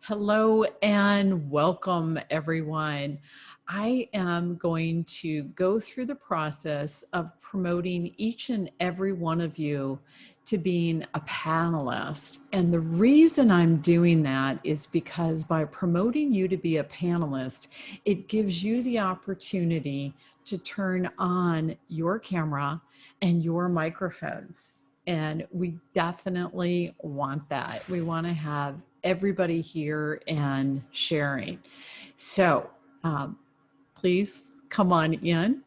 Hello and welcome, everyone. I am going to go through the process of promoting each and every one of you to being a panelist. And the reason I'm doing that is because by promoting you to be a panelist, it gives you the opportunity to turn on your camera and your microphones. And we definitely want that. We want to have everybody here and sharing. So please come on in,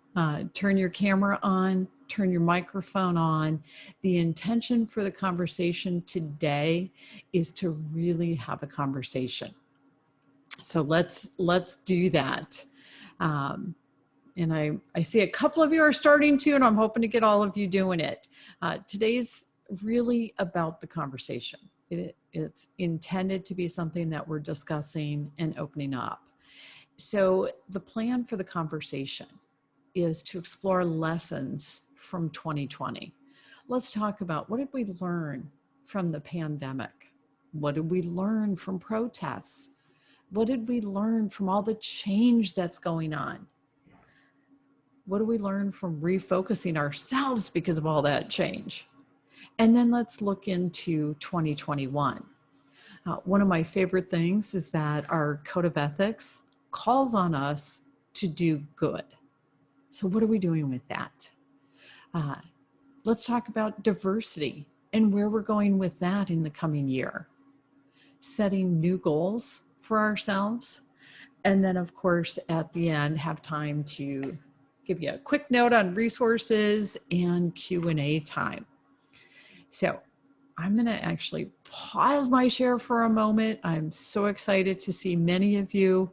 turn your camera on, turn your microphone on. The intention for the conversation today is to really have a conversation. So let's do that. And I see a couple of you are starting to, and I'm hoping to get all of you doing it. Today's really about the conversation. It's intended to be something that we're discussing and opening up. So the plan for the conversation is to explore lessons from 2020. Let's talk about, what did we learn from the pandemic? What did we learn from protests? What did we learn from all the change that's going on? What do we learn from refocusing ourselves because of all that change? And then let's look into 2021. One of my favorite things is that our code of ethics calls on us to do good. So what are we doing with that? Let's talk about diversity and where we're going with that in the coming year. Setting new goals for ourselves. And then, of course, at the end, have time to give you a quick note on resources and Q&A time. So I'm going to actually pause my share for a moment. I'm so excited to see many of you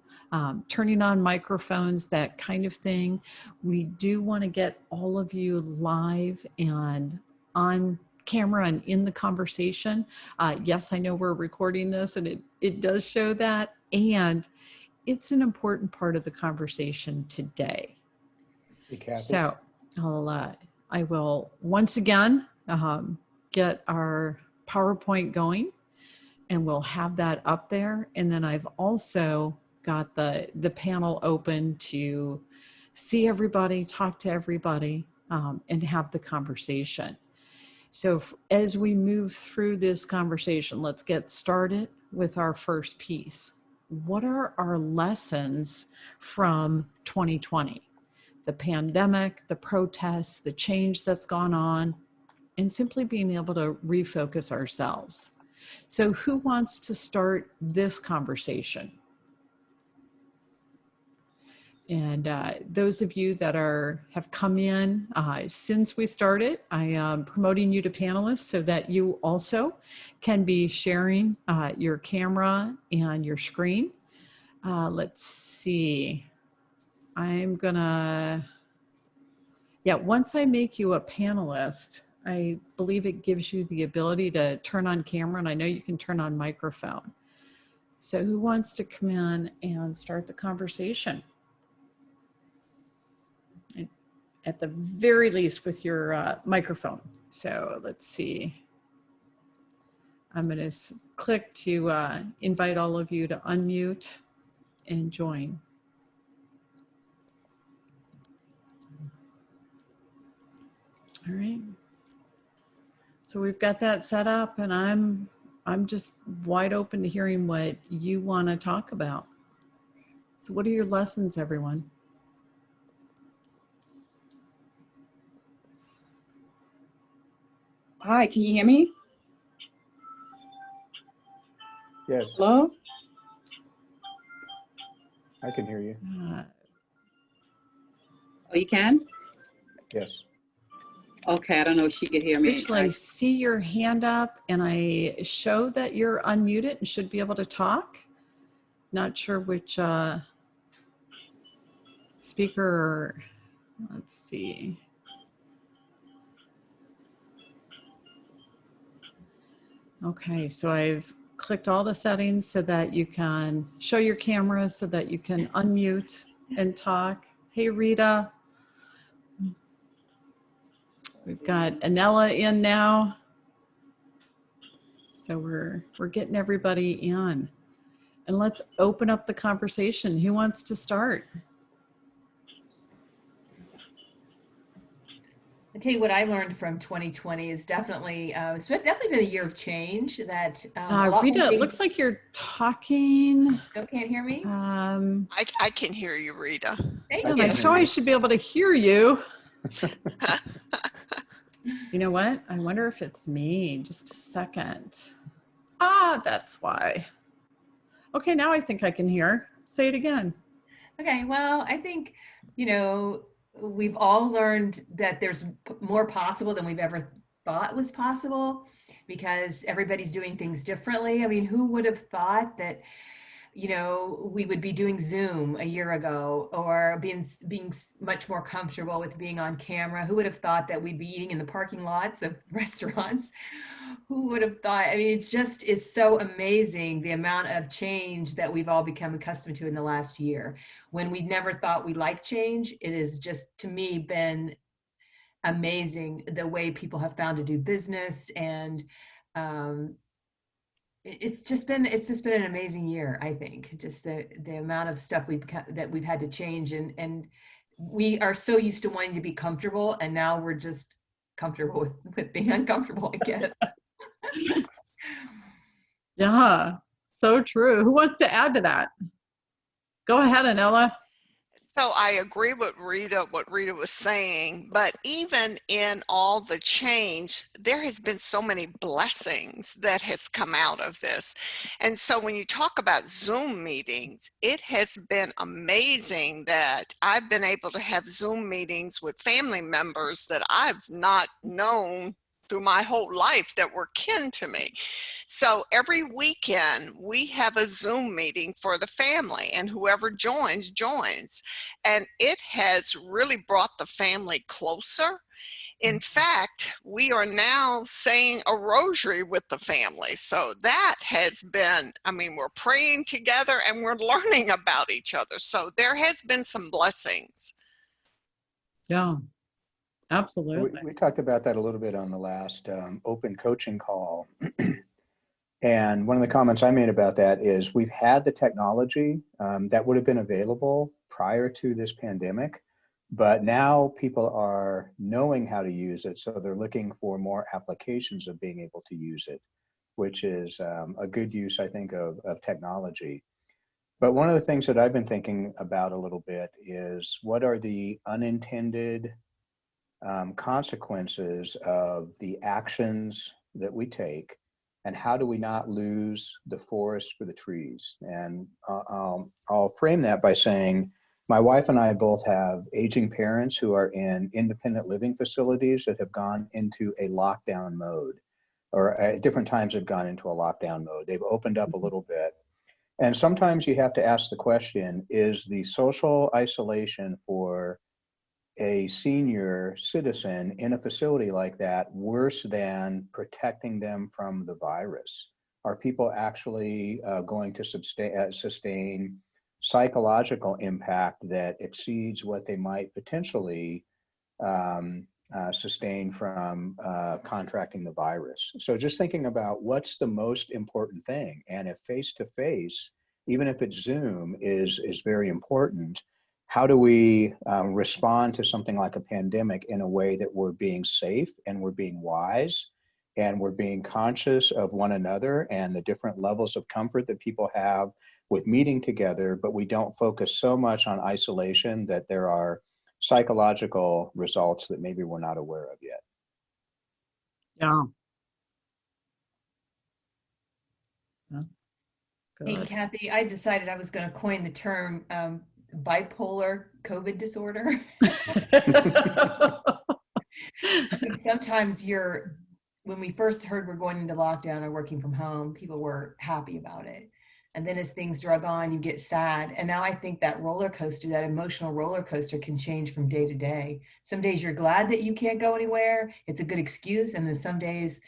turning on microphones, that kind of thing. We do want to get all of you live and on camera and in the conversation. Yes, I know we're recording this and it does show that. And it's an important part of the conversation today. So I will once again get our PowerPoint going, and we'll have that up there. And then I've also got the panel open to see everybody, talk to everybody, and have the conversation. So as we move through this conversation, let's get started with our first piece. What are our lessons from 2020? The pandemic, the protests, the change that's gone on, and simply being able to refocus ourselves. So who wants to start this conversation? And those of you that have come in since we started, I am promoting you to panelists so that you also can be sharing your camera and your screen. Let's see. I'm gonna, once I make you a panelist, I believe it gives you the ability to turn on camera, and I know you can turn on microphone. So who wants to come in and start the conversation? At the very least with your microphone. So let's see. I'm going to click to invite all of you to unmute and join. All right. So we've got that set up, and I'm just wide open to hearing what you want to talk about. So what are your lessons, everyone? Hi, can you hear me? Yes. Hello? I can hear you. Oh, you can? Yes. Okay, I don't know if she could hear me. Rachel, I see your hand up, and I show that you're unmuted and should be able to talk. Not sure which speaker, let's see. Okay, so I've clicked all the settings so that you can show your camera, so that you can unmute and talk. Hey, Rita. We've got Anella in now. So we're getting everybody in. and let's open up the conversation. Who wants to start? I tell you what I learned from 2020 is definitely it's definitely been a year of change. That a lot more Rita, it things. looks like you're talking. Still can't hear me. I can hear you, Rita. Thank I'm you. not sure I should be able to hear you. You know what? I wonder if it's me. Just a second. That's why. Okay, now I think I can hear. Say it again. Okay, well, I think, we've all learned that there's more possible than we've ever thought was possible because everybody's doing things differently. I mean, who would have thought that, we would be doing Zoom a year ago or being much more comfortable with being on camera? Who would have thought that we'd be eating in the parking lots of restaurants? Who would have thought? I mean, it just is so amazing the amount of change that we've all become accustomed to in the last year. When we never thought we liked change, it has just, to me, been amazing the way people have found to do business. And it's just been an amazing year. I think just the amount of stuff that we've had to change, and we are so used to wanting to be comfortable, and now we're just comfortable with being uncomfortable, I guess. Yeah, so true. Who wants to add to that? Go ahead, Anella. So I agree with what Rita was saying, but even in all the change, there has been so many blessings that has come out of this. And so when you talk about Zoom meetings, it has been amazing that I've been able to have Zoom meetings with family members that I've not known through my whole life that were kin to me. So every weekend we have a Zoom meeting for the family, and whoever joins. And it has really brought the family closer. In fact, we are now saying a rosary with the family. So that has been, I mean, we're praying together and we're learning about each other. So there has been some blessings. Yeah, absolutely. We talked about that a little bit on the last open coaching call. And one of the comments I made about that is we've had the technology that would have been available prior to this pandemic, but now people are knowing how to use it. So they're looking for more applications of being able to use it, which is a good use, I think, of technology. But one of the things that I've been thinking about a little bit is what are the unintended consequences of the actions that we take, and how do we not lose the forest for the trees? And I'll frame that by saying my wife and I both have aging parents who are in independent living facilities that have gone into a lockdown mode, or at different times have gone into a lockdown mode. They've opened up a little bit. And sometimes you have to ask the question, is the social isolation for a senior citizen in a facility like that worse than protecting them from the virus? Are people actually going to sustain psychological impact that exceeds what they might potentially sustain from contracting the virus? So just thinking about what's the most important thing, and if face-to-face, even if it's Zoom, is very important, how do we respond to something like a pandemic in a way that we're being safe and we're being wise and we're being conscious of one another and the different levels of comfort that people have with meeting together, but we don't focus so much on isolation that there are psychological results that maybe we're not aware of yet. Yeah. Hey, Kathy, I decided I was going to coin the term bipolar COVID disorder. Sometimes when we first heard we're going into lockdown or working from home, people were happy about it. And then as things drug on, you get sad. And now I think that that emotional roller coaster can change from day to day. Some days you're glad that you can't go anywhere. It's a good excuse. And then some days,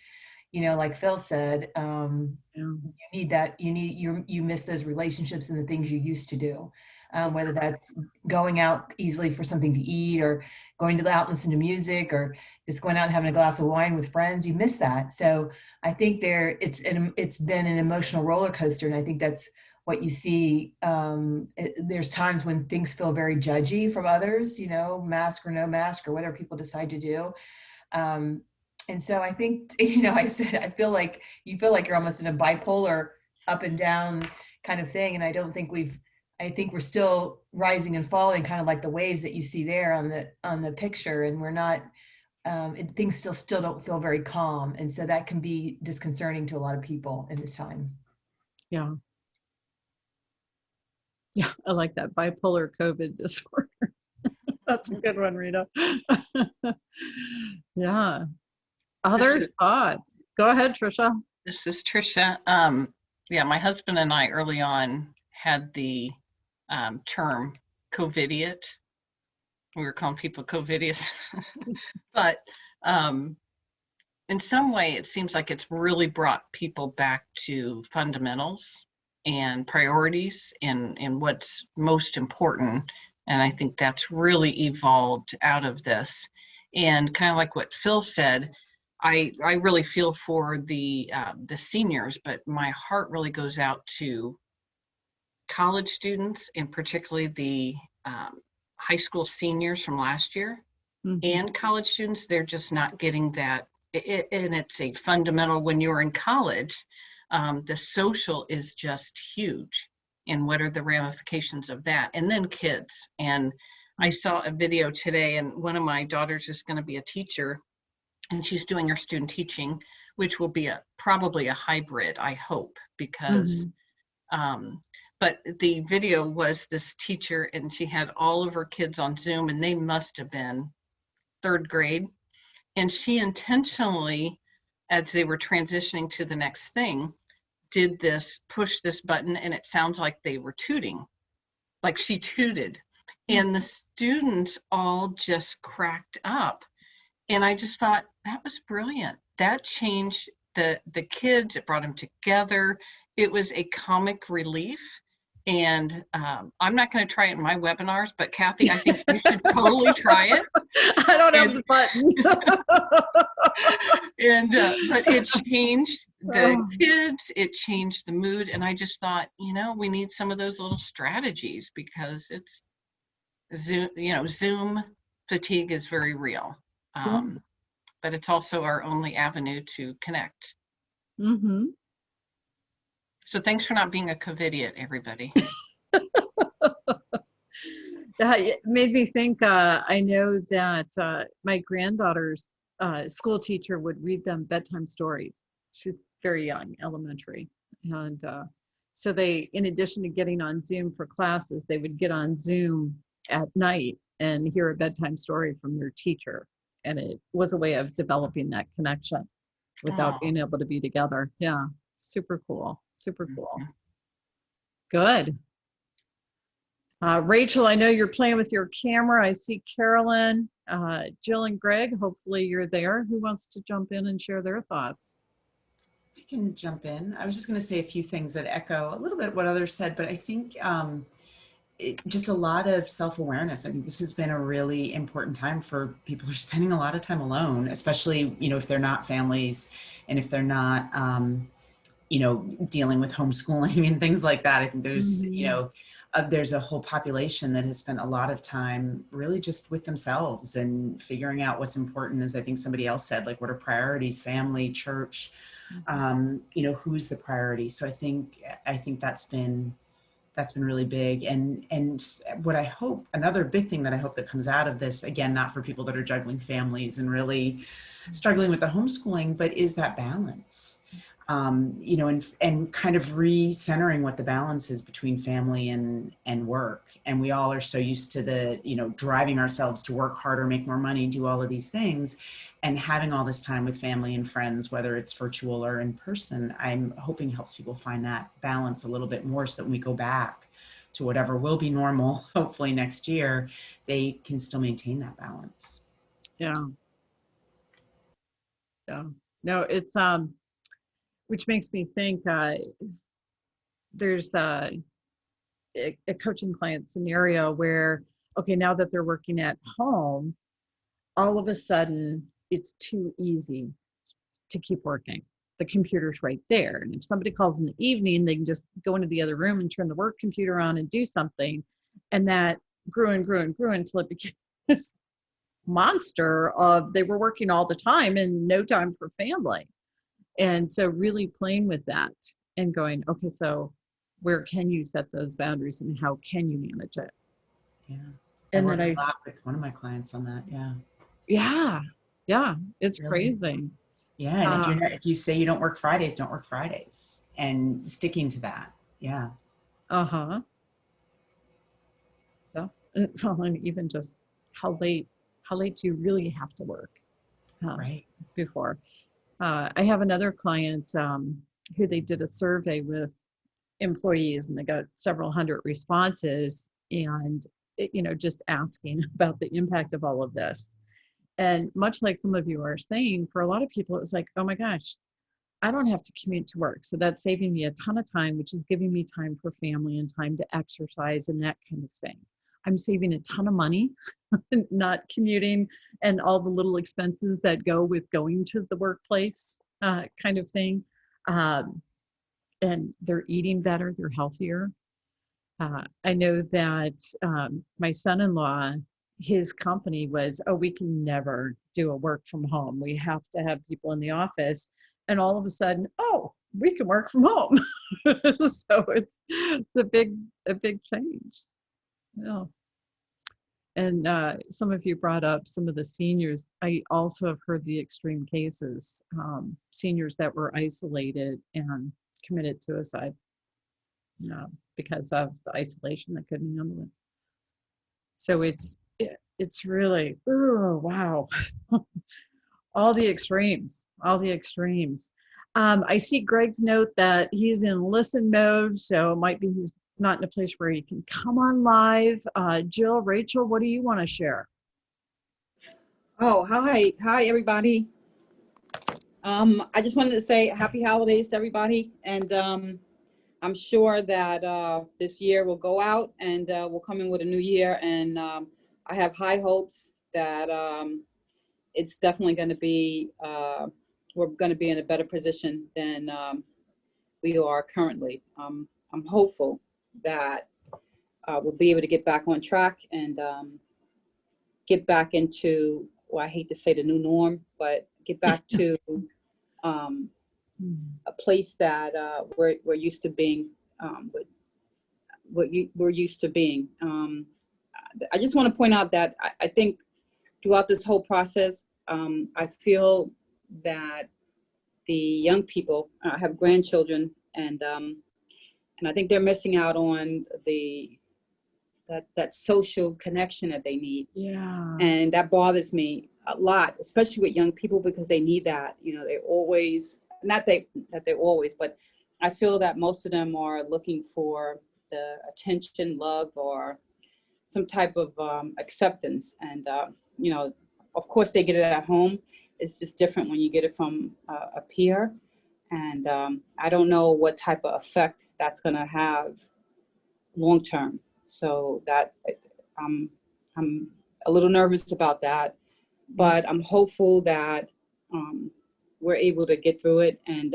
like Phil said, you miss those relationships and the things you used to do. Whether that's going out easily for something to eat, or going out and listen to music, or just going out and having a glass of wine with friends, you miss that. So I think it's been an emotional roller coaster, and I think that's what you see. There's times when things feel very judgy from others, mask or no mask or whatever people decide to do. And so I think, I said, I feel like you feel like you're almost in a bipolar up and down kind of thing. And I think we're still rising and falling, kind of like the waves that you see there on the picture. And we're not, things still don't feel very calm. And so that can be disconcerting to a lot of people in this time. Yeah. Yeah, I like that bipolar COVID disorder. That's a good one, Rita. Yeah. Other thoughts? Go ahead, Trisha. This is Trisha. Yeah, my husband and I early on had the term COVIDiot. We were calling people COVIDious. But in some way, it seems like it's really brought people back to fundamentals and priorities and what's most important. And I think that's really evolved out of this. And kind of like what Phil said, I really feel for the seniors, but my heart really goes out to college students, and particularly the high school seniors from last year, and college students. They're just not getting that. And it's a fundamental when you're in college. The social is just huge, and what are the ramifications of that? And then kids. And I saw a video today, and one of my daughters is going to be a teacher, and she's doing her student teaching, which will be probably a hybrid, I hope, because but the video was this teacher, and she had all of her kids on Zoom, and they must have been third grade. And she intentionally, as they were transitioning to the next thing, did this, push this button, and it sounds like they were tooting, like she tooted. And the students all just cracked up. And I just thought, that was brilliant. That changed the kids. It brought them together. It was a comic relief. And I'm not going to try it in my webinars, but Kathy, I think you should totally try it. I don't have the button. But it changed the kids. It changed the mood. And I just thought, we need some of those little strategies, because it's Zoom, Zoom fatigue is very real. But it's also our only avenue to connect. So thanks for not being a COVIDiot, everybody. It made me think, I know that my granddaughter's school teacher would read them bedtime stories. She's very young, elementary. And so they, in addition to getting on Zoom for classes, they would get on Zoom at night and hear a bedtime story from their teacher. And it was a way of developing that connection without being able to be together. Yeah, super cool. Super cool. Good. Rachel, I know you're playing with your camera. I see Carolyn, Jill, and Greg. Hopefully you're there. Who wants to jump in and share their thoughts? I can jump in. I was just going to say a few things that echo a little bit what others said, but I think just a lot of self-awareness. I think this has been a really important time for people who are spending a lot of time alone, especially, if they're not families and if they're not, dealing with homeschooling and things like that. I think there's, there's a whole population that has spent a lot of time really just with themselves and figuring out what's important, as I think somebody else said, like what are priorities, family, church, who's the priority. So I think that's been really big. And what I hope, another big thing that I hope that comes out of this, again, not for people that are juggling families and really struggling with the homeschooling, but is that balance. And kind of recentering what the balance is between family and work. And we all are so used to driving ourselves to work harder, make more money, do all of these things, and having all this time with family and friends, whether it's virtual or in person. I'm hoping helps people find that balance a little bit more, so that when we go back to whatever will be normal, hopefully next year, they can still maintain that balance. Yeah. No, it's, which makes me think there's a coaching client scenario where, okay, now that they're working at home, all of a sudden it's too easy to keep working. the computer's right there. And if somebody calls in the evening, they can just go into the other room and turn the work computer on and do something. And that grew and grew and grew until it became this monster of they were working all the time and no time for family. And so really playing with that and going, okay, so where can you set those boundaries and how can you manage it? Yeah. And I then worked a lot with one of my clients on that. yeah, it's Really? crazy. Yeah. And if you're not, if you say you don't work Fridays, don't work Fridays, and sticking to that. Yeah. Uh-huh. Yeah. And, well, and even just how late do you really have to work Right. before? I have another client who they did a survey with employees and they got several hundred responses and just asking about the impact of all of this. And much like some of you are saying, for a lot of people, it was like, oh my gosh, I don't have to commute to work. So that's saving me a ton of time, which is giving me time for family and time to exercise and that kind of thing. I'm saving a ton of money, not commuting and all the little expenses that go with going to the workplace kind of thing. And they're eating better, they're healthier. I know that my son-in-law, his company was, oh, we can never do a work from home. We have to have people in the office. And all of a sudden, oh, we can work from home. So it's a big change. Yeah. And some of you brought up some of the seniors. I also have heard the extreme cases, seniors that were isolated and committed suicide because of the isolation that couldn't handle it. So it's really, oh, wow. all the extremes. I see Greg's note that he's in listen mode, so it might be he's not in a place where he can come on live. Jill, Rachel, what do you want to share? Oh, hi, everybody. I just wanted to say happy holidays to everybody, and I'm sure that this year will go out and we'll come in with a new year, and I have high hopes that it's definitely going to be, we're going to be in a better position than we are currently. I'm hopeful that we'll be able to get back on track and get back into, well, I hate to say the new norm, but get back to a place that we're used to being, we're used to being. I just want to point out that I think throughout this whole process, I feel that the young people have grandchildren, and I think they're missing out on that social connection that they need. Yeah. And that bothers me a lot, especially with young people, because they need that. They always, not that they're always, but I feel that most of them are looking for the attention, love, or some type of acceptance. And, of course they get it at home. It's just different when you get it from a peer. And I don't know what type of effect that's going to have long term. So that I'm a little nervous about that, but I'm hopeful that we're able to get through it and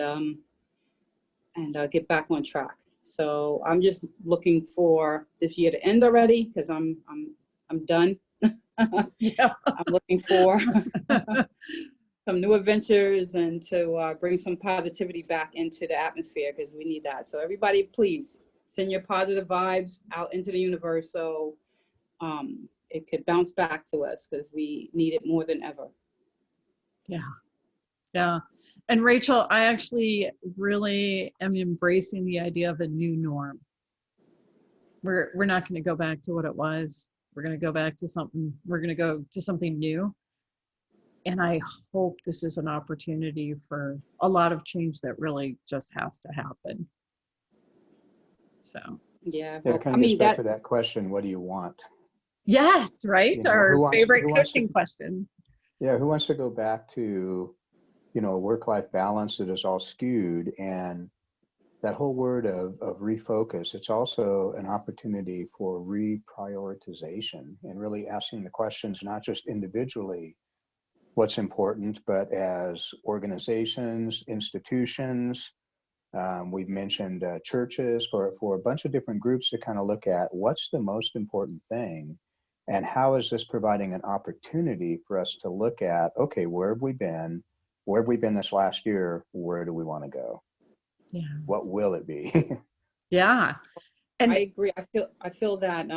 get back on track. So I'm just looking for this year to end already, because I'm done. Yeah. I'm looking for some new adventures and to bring some positivity back into the atmosphere, because we need that. So everybody, please send your positive vibes out into the universe so it could bounce back to us, because we need it more than ever. Yeah. And Rachel, I actually really am embracing the idea of a new norm. We're not going to go back to what it was. We're going to go back to something. We're going to go to something new. And I hope this is an opportunity for a lot of change that really just has to happen. So. Yeah. Yeah, it kind of gets back to that question, what do you want? Yes, right? Our favorite coaching question. Yeah, who wants to go back to, work-life balance that is all skewed? And that whole word of refocus, it's also an opportunity for reprioritization and really asking the questions, not just individually, what's important, but as organizations, institutions, we've mentioned churches, for a bunch of different groups to kind of look at what's the most important thing, and how is this providing an opportunity for us to look at, okay, where have we been? Where have we been this last year? Where do we want to go? Yeah. What will it be? Yeah. And I agree. I feel that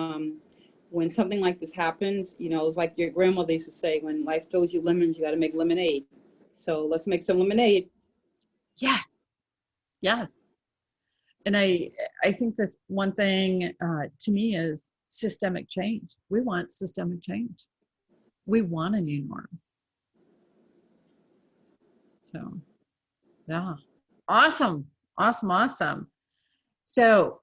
when something like this happens, it's like your grandmother used to say, when life throws you lemons, you got to make lemonade. So let's make some lemonade. yes, yes. And I think that one thing to me is systemic change. We want systemic change. We want a new norm. So yeah, awesome, awesome, awesome. So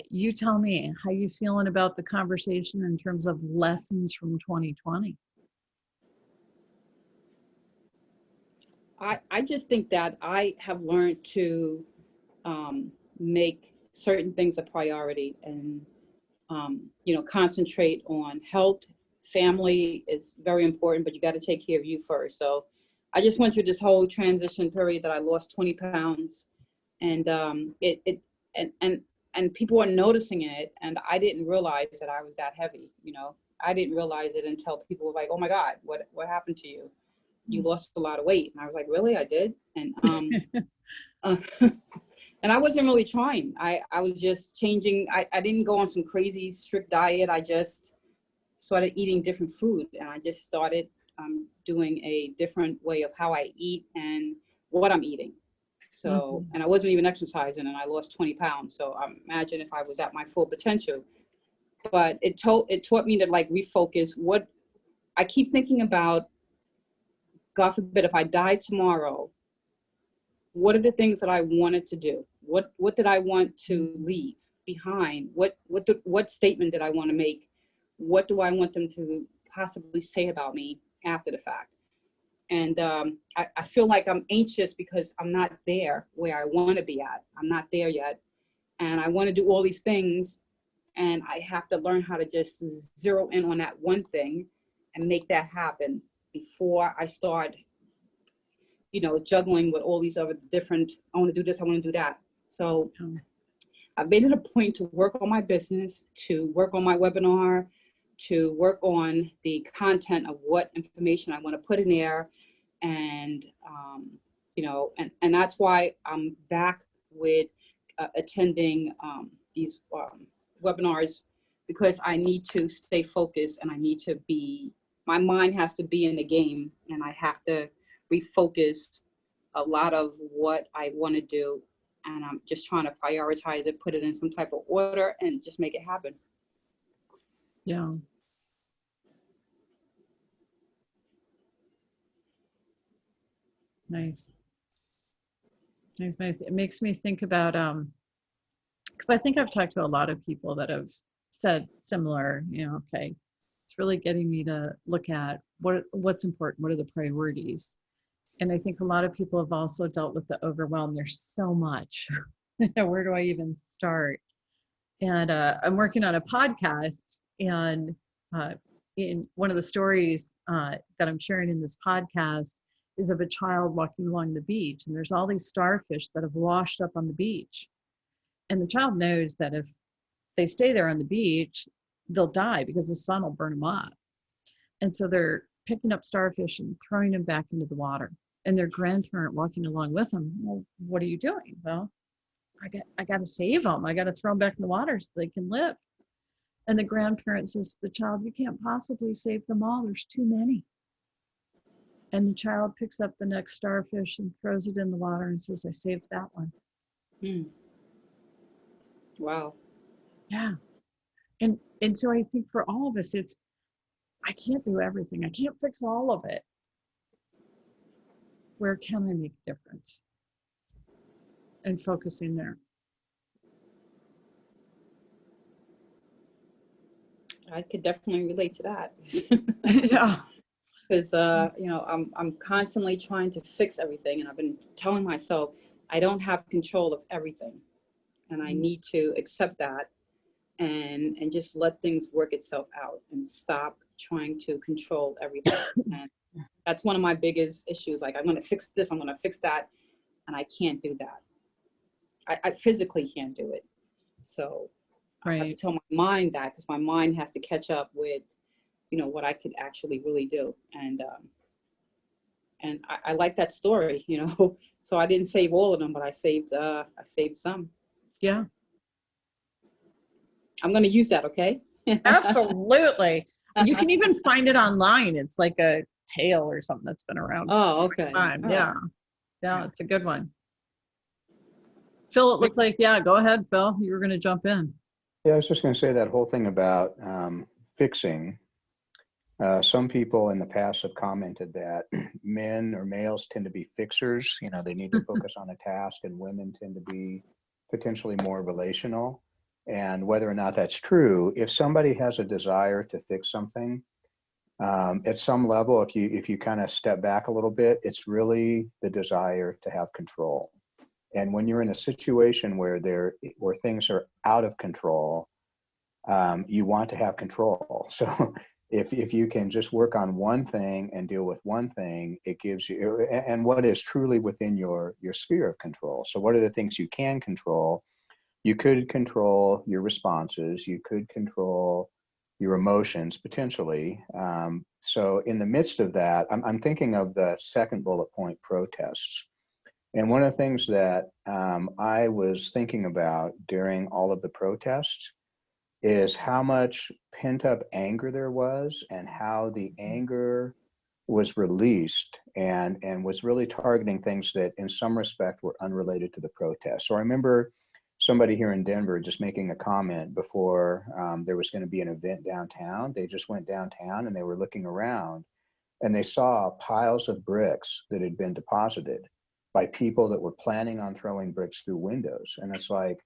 you tell me how you feeling about the conversation in terms of lessons from 2020. I just think that I have learned to make certain things a priority, and concentrate on health. Family is very important, but you got to take care of you first. So I just went through this whole transition period that I lost 20 pounds, and it and people were noticing it, and I didn't realize that I was that heavy. I didn't realize it until people were like, "Oh my God, what happened to you? You lost a lot of weight." And I was like, "Really? I did?" And uh, and I wasn't really trying. I was just changing. I didn't go on some crazy strict diet. I just started eating different food, and I just started doing a different way of how I eat and what I'm eating. So, and I wasn't even exercising, and I lost 20 pounds. So imagine if I was at my full potential. But it taught me to like refocus. What I keep thinking about, God forbid, if I died tomorrow, what are the things that I wanted to do? What did I want to leave behind? What statement did I want to make? What do I want them to possibly say about me after the fact? And I feel like I'm anxious because I'm not there where I want to be at. I'm not there yet. And I want to do all these things. And I have to learn how to just zero in on that one thing and make that happen before I start, juggling with all these other different, I want to do this, I want to do that. So I've made it a point to work on my business, to work on my webinar, to work on the content of what information I want to put in there. And, and that's why I'm back with attending these webinars, because I need to stay focused, and I need to my mind has to be in the game, and I have to refocus a lot of what I want to do. And I'm just trying to prioritize it, put it in some type of order, and just make it happen. Yeah. Nice. Nice, nice. It makes me think about because I think I've talked to a lot of people that have said similar, okay, it's really getting me to look at what's important, what are the priorities. And I think a lot of people have also dealt with the overwhelm. There's so much. Where do I even start? And I'm working on a podcast, and in one of the stories that I'm sharing in this podcast is of a child walking along the beach, and there's all these starfish that have washed up on the beach. And the child knows that if they stay there on the beach, they'll die because the sun will burn them up. And so they're picking up starfish and throwing them back into the water. And their grandparent walking along with them, well, what are you doing? Well, I got to save them. I got to throw them back in the water so they can live. And the grandparent says to the child, you can't possibly save them all. There's too many. And the child picks up the next starfish and throws it in the water and says, I saved that one. Wow. Yeah. And so I think for all of us, it's, I can't do everything. I can't fix all of it. Where can I make a difference? And focusing there. I could definitely relate to that. Yeah. Because I'm constantly trying to fix everything, and I've been telling myself I don't have control of everything, and I need to accept that and just let things work itself out and stop trying to control everything. And that's one of my biggest issues. Like, I'm going to fix this, I'm going to fix that. And I can't do that. I physically can't do it. So I have to tell my mind that, because my mind has to catch up with, you know, what I could actually really do. And I like that story, you know. So I didn't save all of them, but I saved some. Yeah. I'm going to use that. Okay. Absolutely. You can even find it online. It's like a tale or something that's been around Oh, for a okay. time. Oh. Yeah. Yeah, it's a good one. Phil, it looked like, yeah, go ahead, Phil. You were going to jump in. Yeah, I was just going to say that whole thing about fixing. Some people in the past have commented that men or males tend to be fixers. You know, they need to focus on a task, and women tend to be potentially more relational. And whether or not that's true, if somebody has a desire to fix something, at some level, if you kind of step back a little bit, it's really the desire to have control. And when you're in a situation where things are out of control, you want to have control. So if you can just work on one thing and deal with one thing, it gives you, and what is truly within your sphere of control. So what are the things you can control? You could control your responses. You could control your emotions potentially. So in the midst of that, I'm thinking of the second bullet point, protests. And one of the things that I was thinking about during all of the protests is how much pent up anger there was, and how the anger was released and was really targeting things that in some respect were unrelated to the protest. So I remember somebody here in Denver just making a comment before there was going to be an event downtown. They just went downtown and they were looking around, and they saw piles of bricks that had been deposited by people that were planning on throwing bricks through windows. And it's like,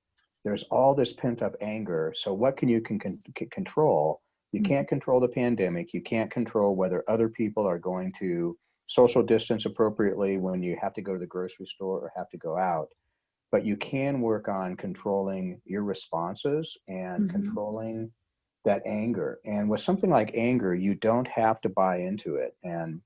there's all this pent up anger. So what can you control? You can't control the pandemic. You can't control whether other people are going to social distance appropriately when you have to go to the grocery store or have to go out. But you can work on controlling your responses and controlling that anger. And with something like anger, you don't have to buy into it. And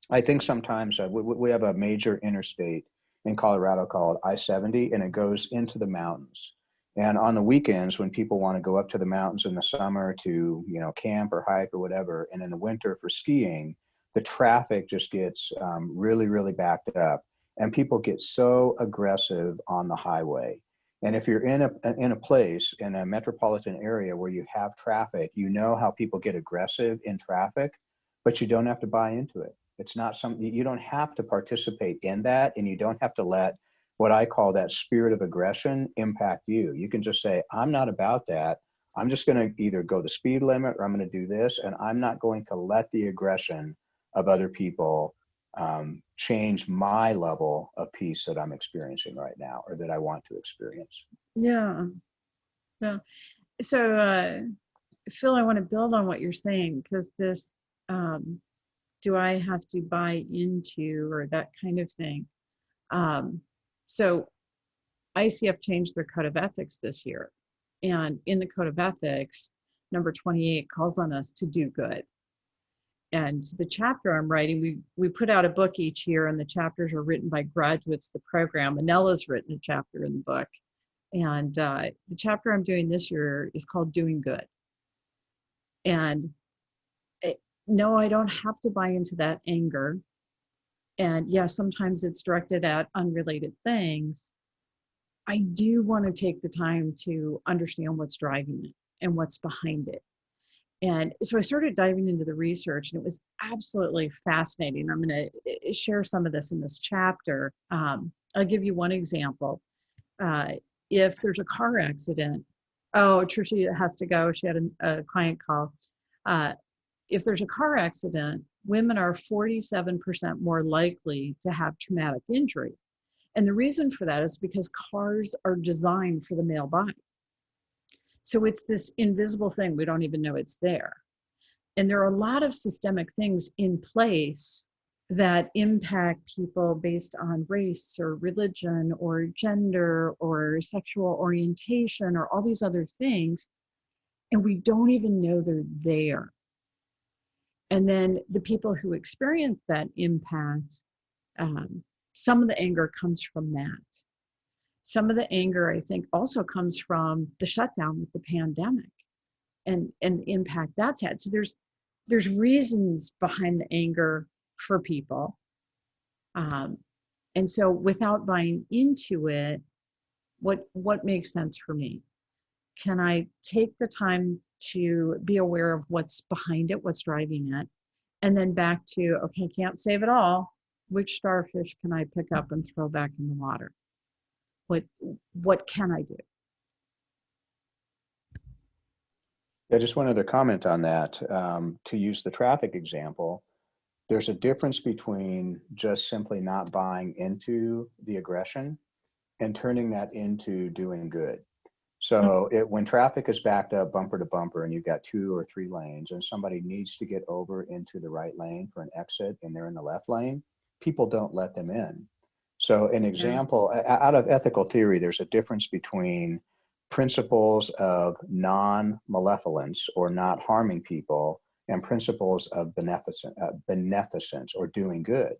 I think sometimes we have a major interstate in Colorado called I-70, and it goes into the mountains. And on the weekends, when people want to go up to the mountains in the summer to, you know, camp or hike or whatever, and in the winter for skiing, the traffic just gets really, really backed up, and people get so aggressive on the highway. And if you're in a place in a metropolitan area where you have traffic, you know how people get aggressive in traffic, but you don't have to buy into it. It's not something, you don't have to participate in that, and you don't have to let what I call that spirit of aggression impact you. You can just say, I'm not about that. I'm just going to either go the speed limit, or I'm going to do this, and I'm not going to let the aggression of other people change my level of peace that I'm experiencing right now, or that I want to experience. Yeah. Yeah. So, Phil, I want to build on what you're saying, because this, do I have to buy into, or that kind of thing. So ICF changed their code of ethics this year. And in the code of ethics, number 28 calls on us to do good. And the chapter I'm writing, we put out a book each year, and the chapters are written by graduates of the program. Anella's written a chapter in the book. And the chapter I'm doing this year is called Doing Good. And no, I don't have to buy into that anger. And yeah, sometimes it's directed at unrelated things. I do want to take the time to understand what's driving it and what's behind it. And so I started diving into the research, and it was absolutely fascinating. I'm going to share some of this in this chapter. I'll give you one example. If there's a car accident, oh, Tricia has to go. She had a client call. If there's a car accident, women are 47% more likely to have traumatic injury. And the reason for that is because cars are designed for the male body. So it's this invisible thing. We don't even know it's there. And there are a lot of systemic things in place that impact people based on race or religion or gender or sexual orientation or all these other things. And we don't even know they're there. And then the people who experience that impact, some of the anger comes from that. Some of the anger, I think, also comes from the shutdown with the pandemic and the impact that's had. So there's reasons behind the anger for people. And so without buying into it, what makes sense for me? Can I take the time to be aware of what's behind it, what's driving it, and then back to, okay, can't save it all. Which starfish can I pick up and throw back in the water? What can I do? Yeah, just one other comment on that. To use the traffic example, there's a difference between just simply not buying into the aggression and turning that into doing good. So when traffic is backed up bumper to bumper and you've got 2 or 3 lanes and somebody needs to get over into the right lane for an exit and they're in the left lane, people don't let them in. So an example, out of ethical theory, there's a difference between principles of non-malevolence or not harming people and principles of beneficence or doing good.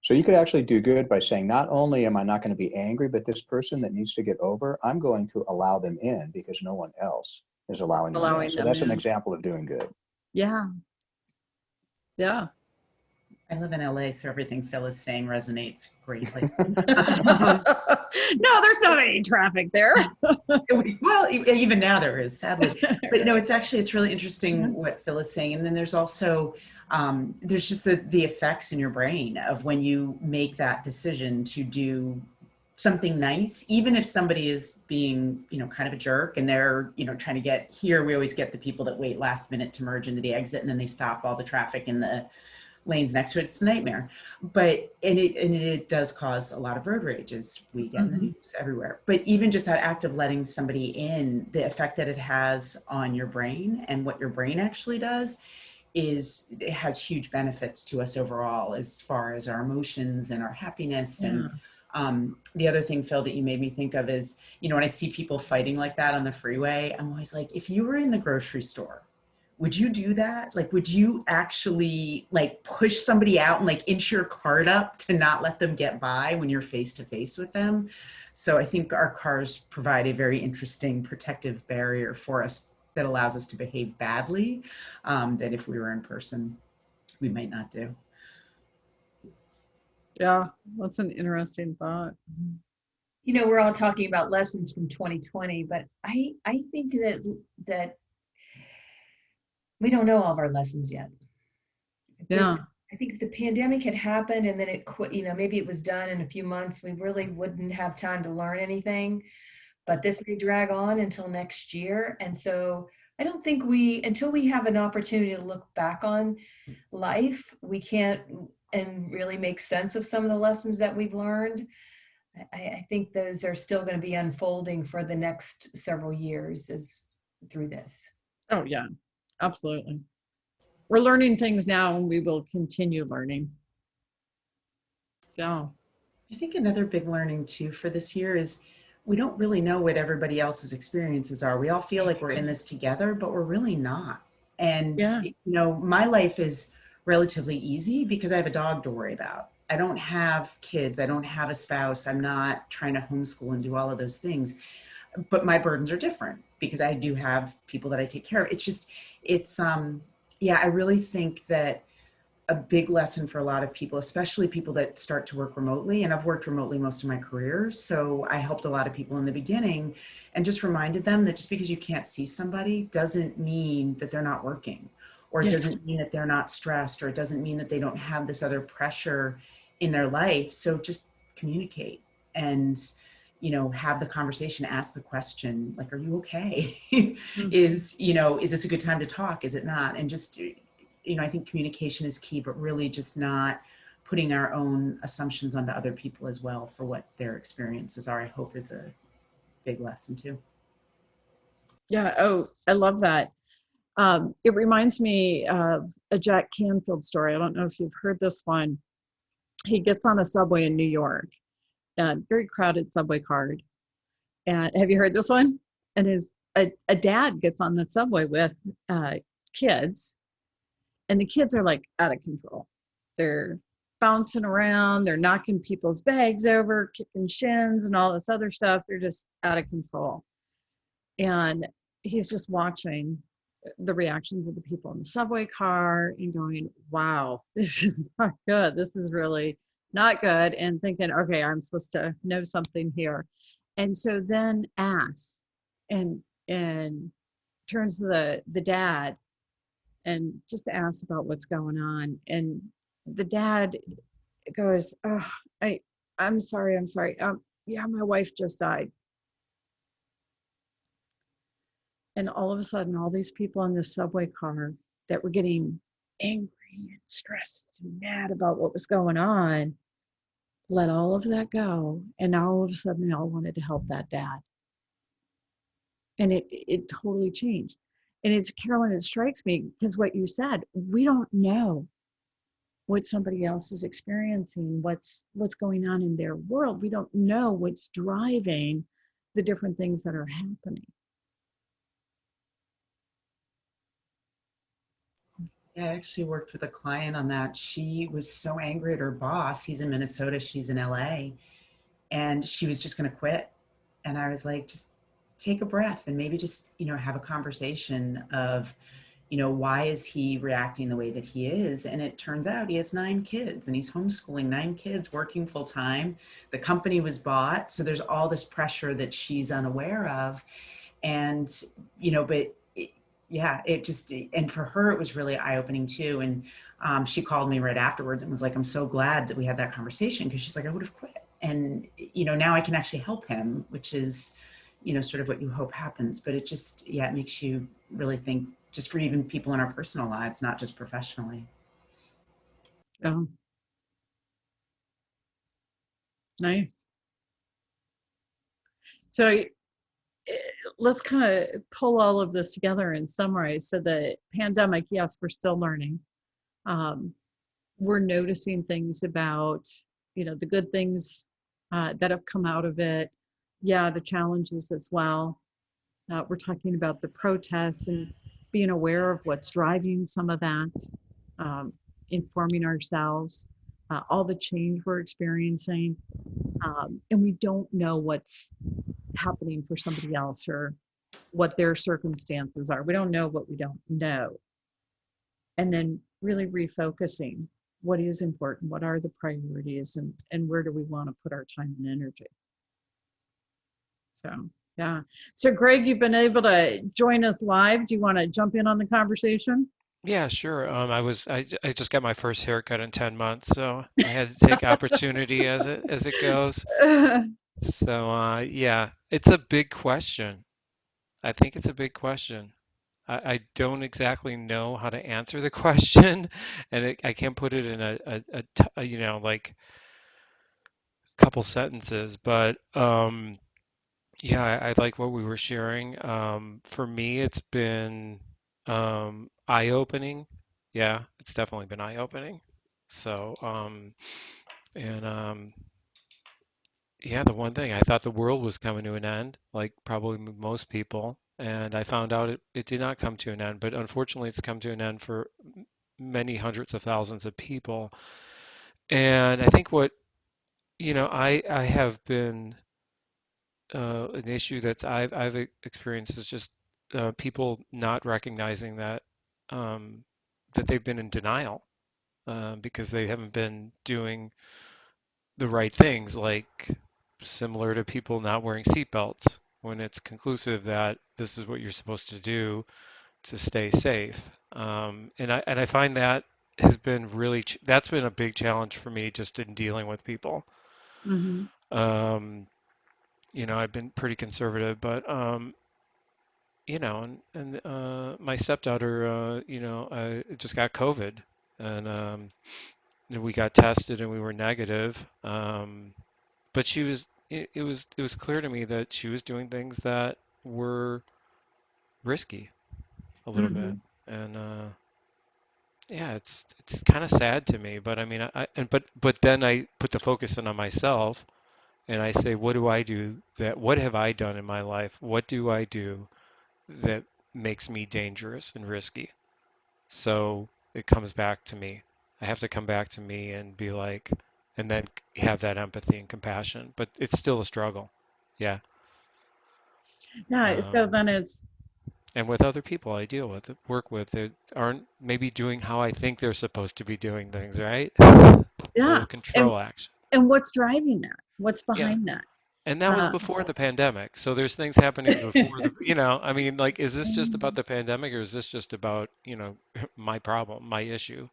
So you could actually do good by saying, not only am I not going to be angry, but this person that needs to get over, I'm going to allow them in because no one else is allowing them in. So that's an example of doing good. Yeah. Yeah. I live in LA, so everything Phil is saying resonates greatly. No, there's not any traffic there. Well, even now there is, sadly. But no, it's really interesting what Phil is saying. And then there's also, there's just the effects in your brain of when you make that decision to do something nice, even if somebody is being, kind of a jerk and they're, trying to get here. We always get the people that wait last minute to merge into the exit and then they stop all the traffic in the lanes next to it. It's a nightmare, but it does cause a lot of road rage, as we get in the news everywhere. But even just that act of letting somebody in, the effect that it has on your brain and what your brain actually does it has huge benefits to us overall, as far as our emotions and our happiness. And the other thing, Phil, that you made me think of is, when I see people fighting like that on the freeway, I'm always like, if you were in the grocery store, would you do that? Like, would you actually push somebody out and inch your cart up to not let them get by when you're face to face with them? So I think our cars provide a very interesting protective barrier for us that allows us to behave badly, that if we were in person, we might not do. Yeah, that's an interesting thought. We're all talking about lessons from 2020, but I think that we don't know all of our lessons yet. I think if the pandemic had happened and then it quit, maybe it was done in a few months, we really wouldn't have time to learn anything. But this may drag on until next year. And so I don't think until we have an opportunity to look back on life, we can't and really make sense of some of the lessons that we've learned. I think those are still going to be unfolding for the next several years through this. Oh, yeah, absolutely. We're learning things now and we will continue learning. Yeah. I think another big learning too for this year is we don't really know what everybody else's experiences are. We all feel like we're in this together, but we're really not. And, my life is relatively easy because I have a dog to worry about. I don't have kids. I don't have a spouse. I'm not trying to homeschool and do all of those things. But my burdens are different because I do have people that I take care of. I really think that a big lesson for a lot of people, especially people that start to work remotely, and I've worked remotely most of my career, so I helped a lot of people in the beginning and just reminded them that just because you can't see somebody doesn't mean that they're not working, or it doesn't mean that they're not stressed, or it doesn't mean that they don't have this other pressure in their life. So just communicate and have the conversation, ask the question, are you okay? Is this a good time to talk? Is it not? And just, I think communication is key, but really just not putting our own assumptions onto other people as well for what their experiences are, I hope is a big lesson too. Yeah. Oh, I love that. It reminds me of a Jack Canfield story. I don't know if you've heard this one. He gets on a subway in New York, very crowded subway car. And have you heard this one? And a dad gets on the subway with kids. And the kids are like out of control. They're bouncing around, they're knocking people's bags over, kicking shins and all this other stuff. They're just out of control. And he's just watching the reactions of the people in the subway car and going, wow, this is not good. This is really not good. And thinking, okay, I'm supposed to know something here. And so then asks and turns to the dad and just asks about what's going on. And the dad goes, oh, I'm sorry. Yeah, my wife just died. And all of a sudden, all these people in the subway car that were getting angry and stressed and mad about what was going on let all of that go. And now all of a sudden, they all wanted to help that dad. And it totally changed. And it's, Carolyn, it strikes me because what you said, we don't know what somebody else is experiencing, what's going on in their world. We don't know what's driving the different things that are happening. Yeah, I actually worked with a client on that. She was so angry at her boss. He's in Minnesota, she's in LA, and she was just going to quit. And I was like, just take a breath and maybe just, have a conversation of, why is he reacting the way that he is? And it turns out he has 9 kids and he's homeschooling 9 kids, working full time. The company was bought. So there's all this pressure that she's unaware of. And, but yeah, it just, and for her, it was really eye opening too. And she called me right afterwards and was like, I'm so glad that we had that conversation. Cause she's like, I would have quit. And, now I can actually help him, which is, sort of what you hope happens. But it just, yeah, it makes you really think just for even people in our personal lives, not just professionally. Oh, nice. So let's kind of pull all of this together and summarize. So the pandemic, yes, we're still learning. We're noticing things about, the good things that have come out of it. Yeah, the challenges as well. We're talking about the protests and being aware of what's driving some of that, informing ourselves, all the change we're experiencing. And we don't know what's happening for somebody else or what their circumstances are. We don't know what we don't know. And then really refocusing what is important, what are the priorities, and where do we want to put our time and energy. So, yeah. So, Greg, you've been able to join us live. Do you want to jump in on the conversation? Yeah, sure. I just got my first haircut in 10 months, so I had to take opportunity as it goes. So yeah, it's a big question. I think it's a big question. I don't exactly know how to answer the question, and I can't put it in like couple sentences, but yeah, I like what we were sharing. For me, it's been eye-opening. Yeah, it's definitely been eye-opening. So, and yeah, the one thing I thought the world was coming to an end, like probably most people, and I found out it did not come to an end, but unfortunately, it's come to an end for many hundreds of thousands of people. And I think I have been an issue I've experienced is just people not recognizing um, that they've been in denial because they haven't been doing the right things, like similar to people not wearing seatbelts when it's conclusive that this is what you're supposed to do to stay safe. And I find that has been that's been a big challenge for me just in dealing with people. Mm-hmm. Um, I've been pretty conservative, but my stepdaughter, just got COVID, and we got tested and we were negative. But it was clear to me that she was doing things that were risky a little Mm-hmm. bit, and yeah, it's kind of sad to me. But I mean, but then I put the focus in on myself, and I say, what do I do what have I done in my life? What do I do that makes me dangerous and risky? So it comes back to me. I have to come back to me and be like, and then have that empathy and compassion. But it's still a struggle. Yeah. Yeah. So Um, then it's, and with other people I deal with, work with, that aren't maybe doing how I think they're supposed to be doing things, right? Full yeah. of And, control action. and what's driving that? What's Yeah. behind that? And that was Uh, before the pandemic. So there's things happening before the, I mean, like, is this just about the pandemic or is this just about, my problem, my issue?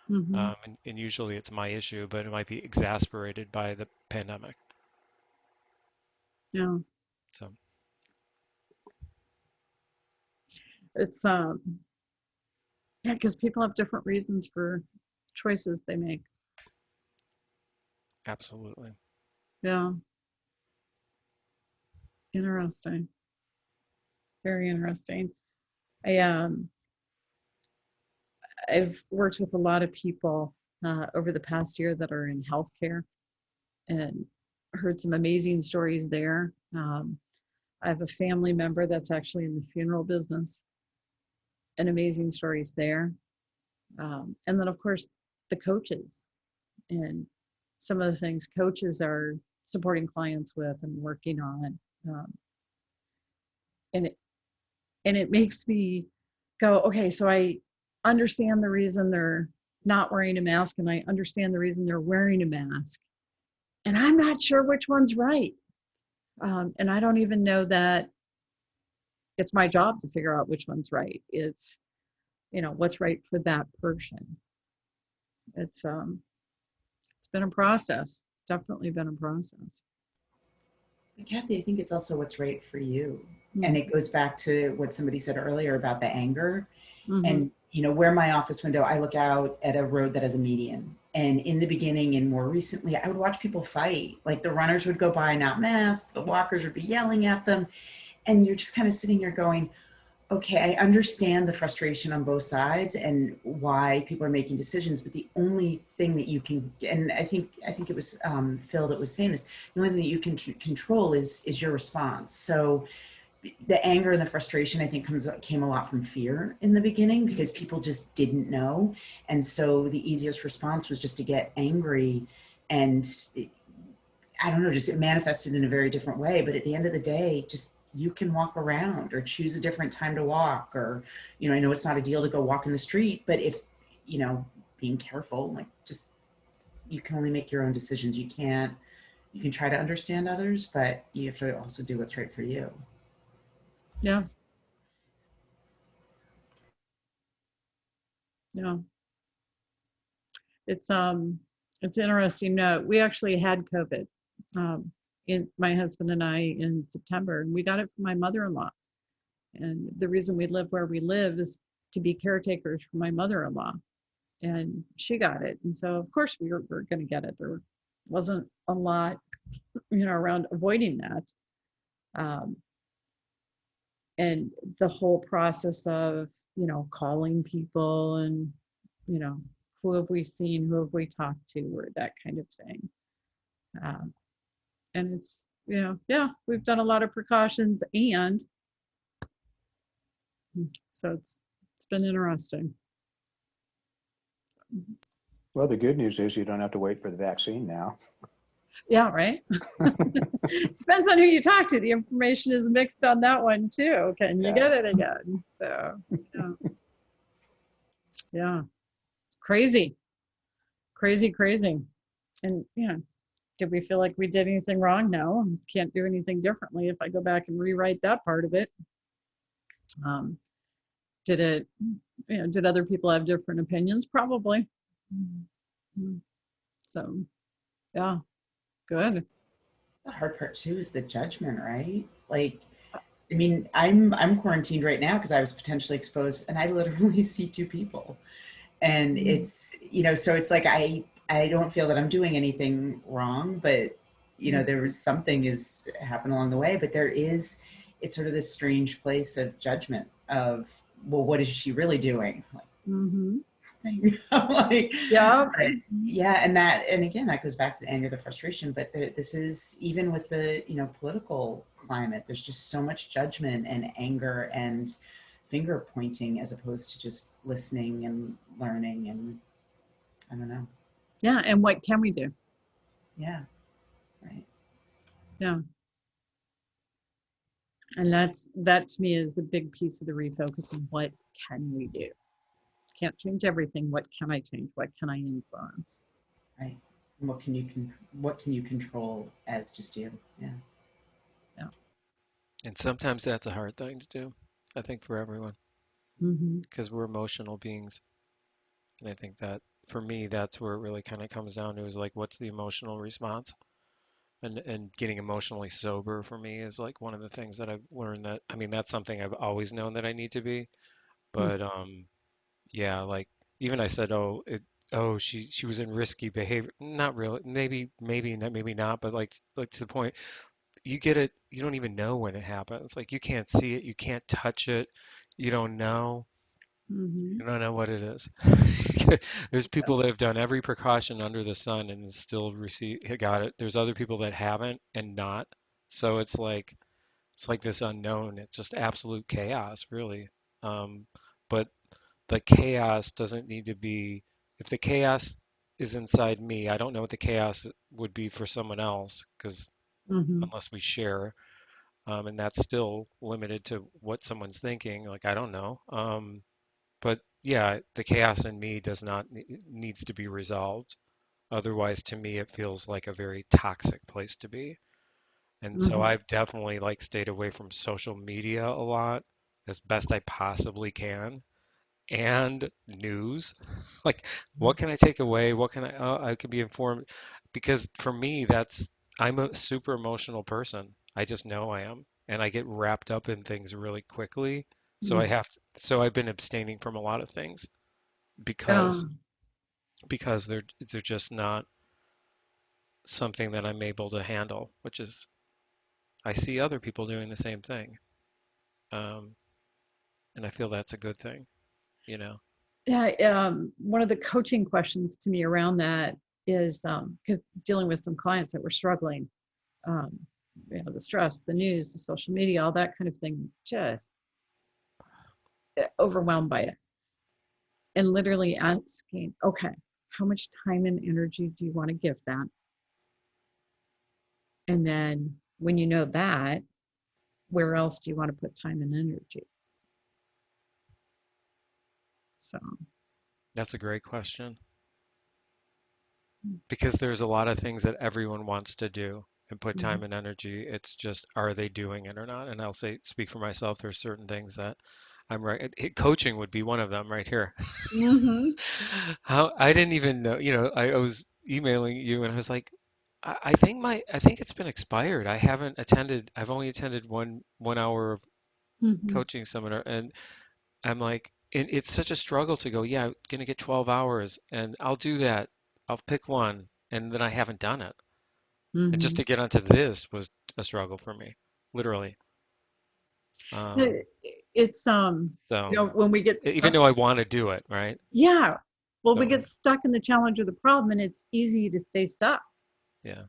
mhm. And usually it's my issue, but it might be exasperated by the pandemic. Yeah. So It's, yeah, because people have different reasons for choices they make. absolutely. Yeah. Interesting. Very interesting. I, I've worked with a lot of people over the past year that are in healthcare and heard some amazing stories there. I have a family member that's actually in the funeral business and amazing stories there. And then, of course, the coaches and some of the things coaches are supporting clients with and working on. Um, and it makes me go, okay, so I understand the reason they're not wearing a mask and I understand the reason they're wearing a mask. And I'm not sure which one's right. And I don't even know that it's my job to figure out which one's right. It's, what's right for that person. It's been a process, definitely been a process. But Kathy, I think it's also what's right for you. Mm-hmm. And it goes back to what somebody said earlier about the anger. Mm-hmm. And, where my office window, I look out at a road that has a median. And in the beginning and more recently, I would watch people fight. Like the runners would go by not masked, the walkers would be yelling at them. And you're just kind of sitting here going, okay, I understand the frustration on both sides and why people are making decisions, but the only thing that you can, and I think it was Phil that was saying this, the only thing that you can control is your response. So the anger and the frustration, I think, came a lot from fear in the beginning because people just didn't know, and so the easiest response was just to get angry, and I don't know, just it manifested in a very different way. But at the end of the day, just you can walk around or choose a different time to walk, or, I know it's not a deal to go walk in the street, but if, being careful, like just, you can only make your own decisions. You can try to understand others, but you have to also do what's right for you. Yeah. Yeah. It's interesting. We actually had COVID, in my husband and I in September, and we got it from my mother-in-law. And the reason we live where we live is to be caretakers for my mother-in-law. And she got it. And so of course we were going to get it. There wasn't a lot, around avoiding that. And the whole process of, calling people and, who have we seen, who have we talked to, or that kind of thing. And it's, yeah, we've done a lot of precautions, and so it's been interesting. Well, the good news is you don't have to wait for the vaccine now. Yeah, right. Depends on who you talk to. The information is mixed on that one too. Can you get it again? So yeah, crazy. And did we feel like we did anything wrong? No, can't do anything differently if I go back and rewrite that part of it. Did other people have different opinions? Probably. So yeah, good. The hard part too is the judgment, right? Like, I mean, I'm quarantined right now because I was potentially exposed, and I literally see two people, and it's so it's like I don't feel that I'm doing anything wrong, but there was something is happened along the way, but it's sort of this strange place of judgment of, well, what is she really doing? Like, Mm-hmm. like, Yeah. yeah, and again, that goes back to the anger, the frustration. But this is even with the political climate. There's just so much judgment and anger and finger pointing as opposed to just listening and learning, and I don't know. Yeah. And what can we do? Yeah. Right. Yeah. And that to me is the big piece of the refocusing. What can we do? Can't change everything. What can I change? What can I influence? Right. And what can you control as just you? Yeah. Yeah. And sometimes that's a hard thing to do, I think, for everyone, Mm-hmm. because we're emotional beings. And I think that for me, that's where it really kind of comes down to is like, what's the emotional response? And getting emotionally sober for me is like one of the things that I've learned that, I mean, that's something I've always known that I need to be. But yeah, like even I said, oh, she was in risky behavior. Not really. Maybe not, maybe not, but like to the point, you get it, you don't even know when it happens. Like you can't see it, you can't touch it, you don't know. Mm-hmm. You don't know what it is. There's people that have done every precaution under the sun and still got it. There's other people that haven't and not. So it's like this unknown. It's just absolute chaos, really. But the chaos doesn't need to be, if the chaos is inside me, I don't know what the chaos would be for someone else, because Mm-hmm. unless we share, and that's still limited to what someone's thinking. Like I don't know. But yeah, the chaos in me does not needs to be resolved. Otherwise, to me, it feels like a very toxic place to be. And so Mm-hmm. I've definitely like stayed away from social media a lot as best I possibly can, and news. Like, what can I take away? What can I can be informed, because for me, I'm a super emotional person. I just know I am, and I get wrapped up in things really quickly. So Mm-hmm. so I've been abstaining from a lot of things Yeah. because they're just not something that I'm able to handle, which is I see other people doing the same thing. Um, and I feel that's a good thing, you know. Yeah. One of the coaching questions to me around that is because dealing with some clients that were struggling, um, the stress, the news, the social media, all that kind of thing, just overwhelmed by it. And literally asking, okay, how much time and energy do you want to give that? And then when you know that, where else do you want to put time and energy? So, That's a great question, because there's a lot of things that everyone wants to do and put mm-hmm. time and energy. It's just, are they doing it or not? And I'll speak for myself, there's certain things that I'm right. Coaching would be one of them right here. Mm-hmm. How I didn't even know, I was emailing you and I was like, I think it's been expired. I've only attended one hour of Mm-hmm. coaching seminar, and I'm like, it's such a struggle to go, yeah, I'm gonna get 12 hours and I'll do that. I'll pick one, and then I haven't done it. And just Mm-hmm. to get onto this was a struggle for me, literally. Um, It's so when we get even stuck, though I want to do it, right? yeah, well, we So get stuck in the challenge or the problem, and it's easy to stay stuck. yeah,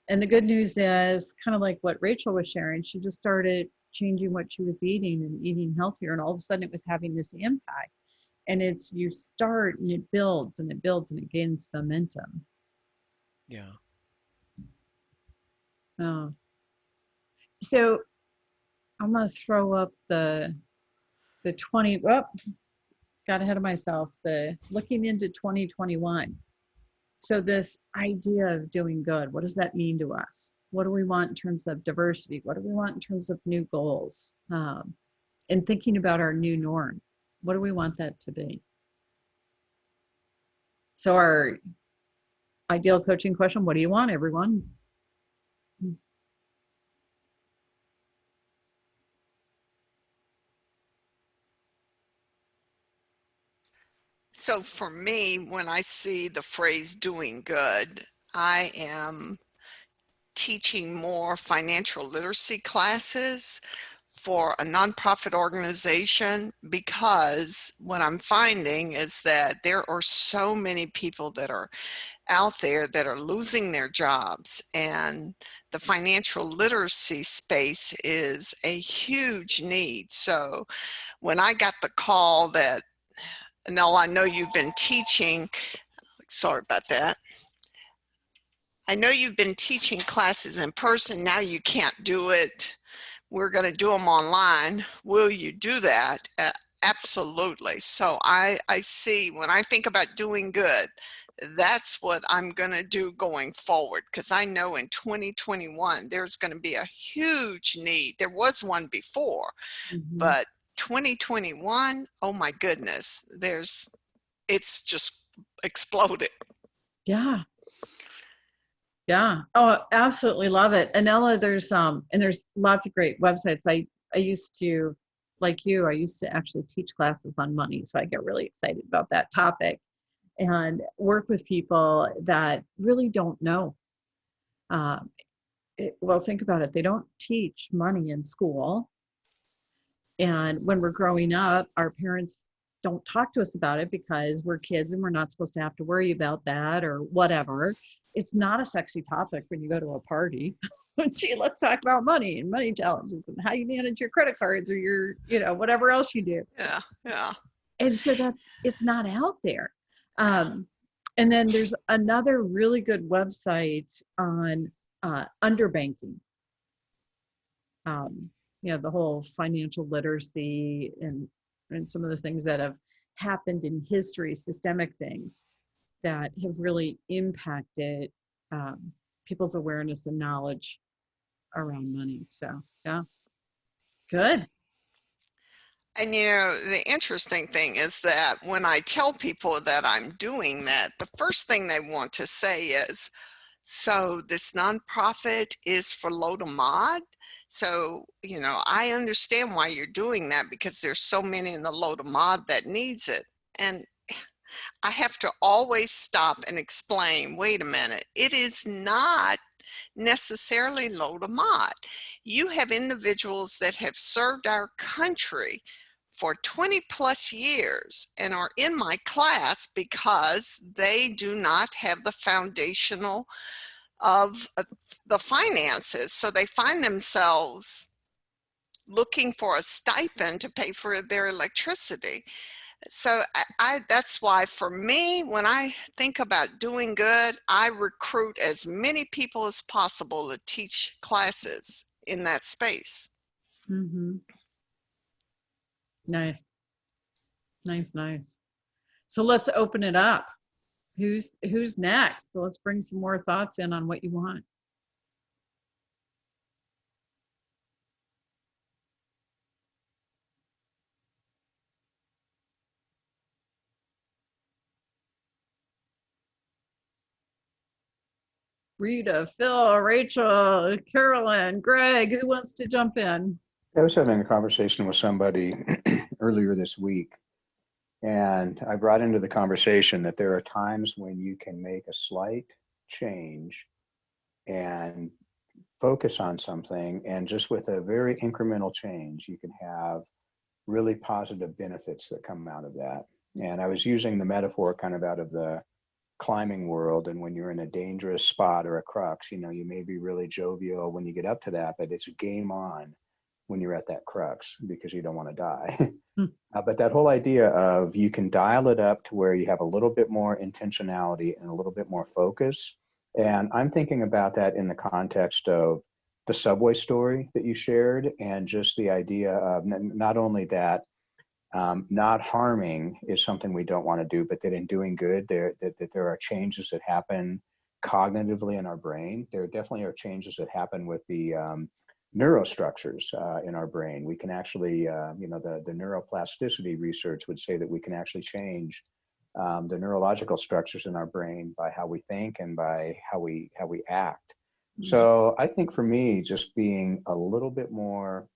And the good news is kind of like what Rachel was sharing. She just started changing what she was eating and eating healthier, and all of a sudden it was having this impact. And it's you start and it builds and it builds and it gains momentum. yeah. Oh. So I'm gonna throw up the 20. Oh, got ahead of myself. The looking into 2021. So this idea of doing good, what does that mean to us? What do we want in terms of diversity? What do we want in terms of new goals? And thinking about our new norm. What do we want that to be? So our ideal coaching question, what do you want, everyone? So for me, when I see the phrase doing good, I am teaching more financial literacy classes for a nonprofit organization, because what I'm finding is that there are so many people that are out there that are losing their jobs, and the financial literacy space is a huge need. So when I got the call that, Nell, I know you've been teaching, sorry about that. I know you've been teaching classes in person. Now you can't do it. We're going to do them online. Will you do that? Absolutely. So I see, when I think about doing good, that's what I'm going to do going forward, because I know in 2021 there's going to be a huge need. There was one before, but 2021, oh my goodness, it's just exploded. Yeah. Yeah. Oh, absolutely love it. Anella, there's lots of great websites. I used to, like you, I used to actually teach classes on money. So I get really excited about that topic and work with people that really don't know. Well, think about it. They don't teach money in school. And when we're growing up, our parents don't talk to us about it because we're kids and we're not supposed to have to worry about that or whatever. It's not a sexy topic when you go to a party. Gee, let's talk about money and money challenges and how you manage your credit cards or your, whatever else you do. Yeah, yeah. And so it's not out there. And then there's another really good website on underbanking. The whole financial literacy and some of the things that have happened in history, systemic things that have really impacted people's awareness and knowledge around money. So, yeah, good. And the interesting thing is that when I tell people that I'm doing that, the first thing they want to say is, so this nonprofit is for low to mod? So, I understand why you're doing that, because there's so many in the low to mod that needs it. And I have to always stop and explain, wait a minute, it is not necessarily low to mod. You have individuals that have served our country for 20 plus years and are in my class because they do not have the foundational of the finances. So they find themselves looking for a stipend to pay for their electricity. So that's why for me, when I think about doing good, I recruit as many people as possible to teach classes in that space. Mm-hmm. Nice. So let's open it up. Who's next? So let's bring some more thoughts in on what you want. Rita, Phil, Rachel, Carolyn, Greg, who wants to jump in? I was having a conversation with somebody earlier this week, and I brought into the conversation that there are times when you can make a slight change and focus on something, and just with a very incremental change, you can have really positive benefits that come out of that. And I was using the metaphor kind of out of the climbing world, and when you're in a dangerous spot or a crux, you may be really jovial when you get up to that, but it's game on when you're at that crux because you don't want to die. But that whole idea of you can dial it up to where you have a little bit more intentionality and a little bit more focus. And I'm thinking about that in the context of the subway story that you shared, and just the idea of not only that not harming is something we don't want to do, but that in doing good, there are changes that happen cognitively in our brain. There definitely are changes that happen with the neurostructures in our brain. We can actually, the neuroplasticity research would say that we can actually change the neurological structures in our brain by how we think and by how we act. So I think for me, just being a little bit more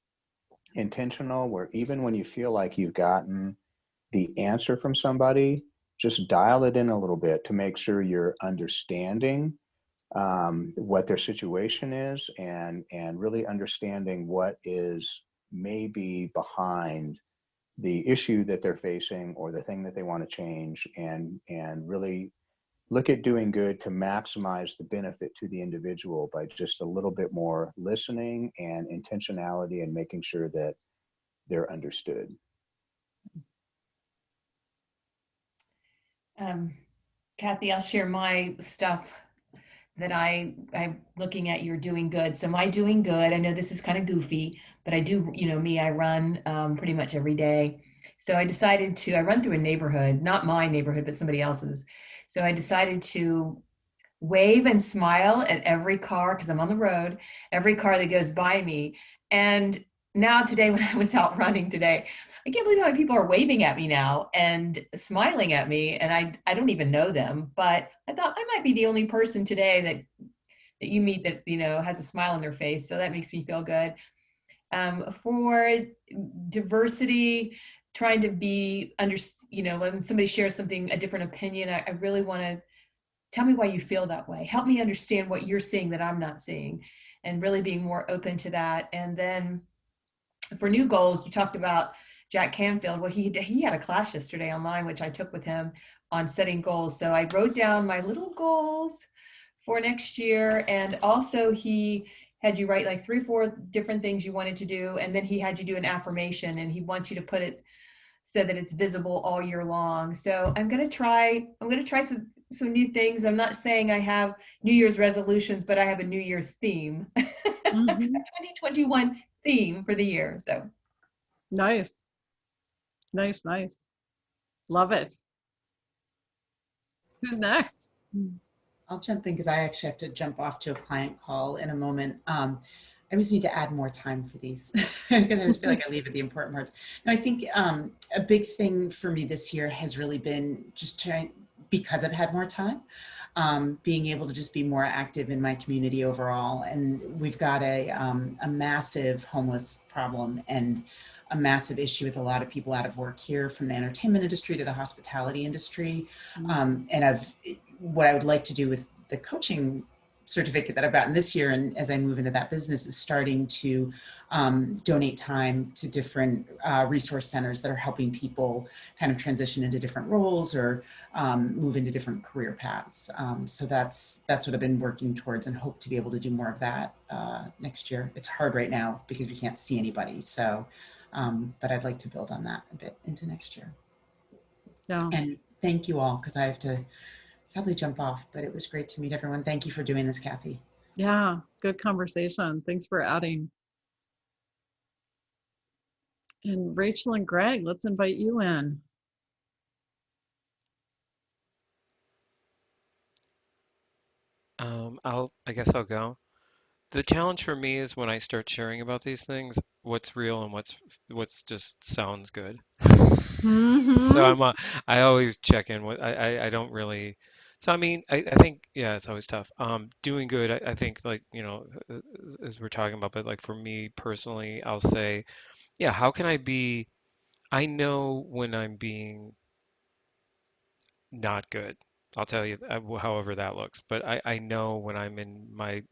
intentional, where even when you feel like you've gotten the answer from somebody, just dial it in a little bit to make sure you're understanding what their situation is, and really understanding what is maybe behind the issue that they're facing or the thing that they want to change, and really look at doing good to maximize the benefit to the individual by just a little bit more listening and intentionality and making sure that they're understood. Kathy, I'll share my stuff that I'm looking at your doing good. So my doing good, I know this is kind of goofy, but I do, you know, me, I run pretty much every day. So I decided to, I run through a neighborhood, not my neighborhood, but somebody else's. So I decided to wave and smile at every car because I'm on the road, every car that goes by me. And now today, when I was out running today, I can't believe how many people are waving at me now and smiling at me. And I don't even know them, but I thought I might be the only person today that you meet that, you know, has a smile on their face. So that makes me feel good. For diversity, trying to be under, you know, when somebody shares something, a different opinion, I really want to tell me why you feel that way. Help me understand what you're seeing that I'm not seeing, and really being more open to that. And then for new goals, you talked about Jack Canfield. Well, he had a class yesterday online, which I took with him on setting goals. So I wrote down my little goals for next year. And also he had you write like 3 or 4 different things you wanted to do. And then he had you do an affirmation, and he wants you to put it so that it's visible all year long. So I'm going to try some new things. I'm not saying I have New Year's resolutions, but I have a New Year theme, a 2021 theme for the year. So Nice. Nice, nice. Love it. Who's next? I'll jump in because I actually have to jump off to a client call in a moment. I just need to add more time for these because I just feel like I leave at the important parts. No, I think a big thing for me this year has really been just trying, because I've had more time, being able to just be more active in my community overall. And we've got a massive homeless problem and a massive issue with a lot of people out of work here, from the entertainment industry to the hospitality industry. And what I would like to do with the coaching certificate that I've gotten this year, and as I move into that business, is starting to donate time to different resource centers that are helping people kind of transition into different roles or move into different career paths. So that's what I've been working towards, and hope to be able to do more of that next year. It's hard right now because we can't see anybody. So, but I'd like to build on that a bit into next year. Yeah. And thank you all, because I have to sadly jump off, but it was great to meet everyone. Thank you for doing this, Kathy. Yeah. Good conversation. Thanks for adding. And Rachel and Greg, let's invite you in. I guess I'll go. The challenge for me is when I start sharing about these things, what's real and what's just sounds good. So Mm-hmm. I always check in with I don't really. So I mean I think yeah, it's always tough. Doing good, I think, like, you know, as we're talking about, but like for me personally, I'll say, yeah, how can I be, I know when I'm being not good. I'll tell you, however that looks, but I know when I'm in my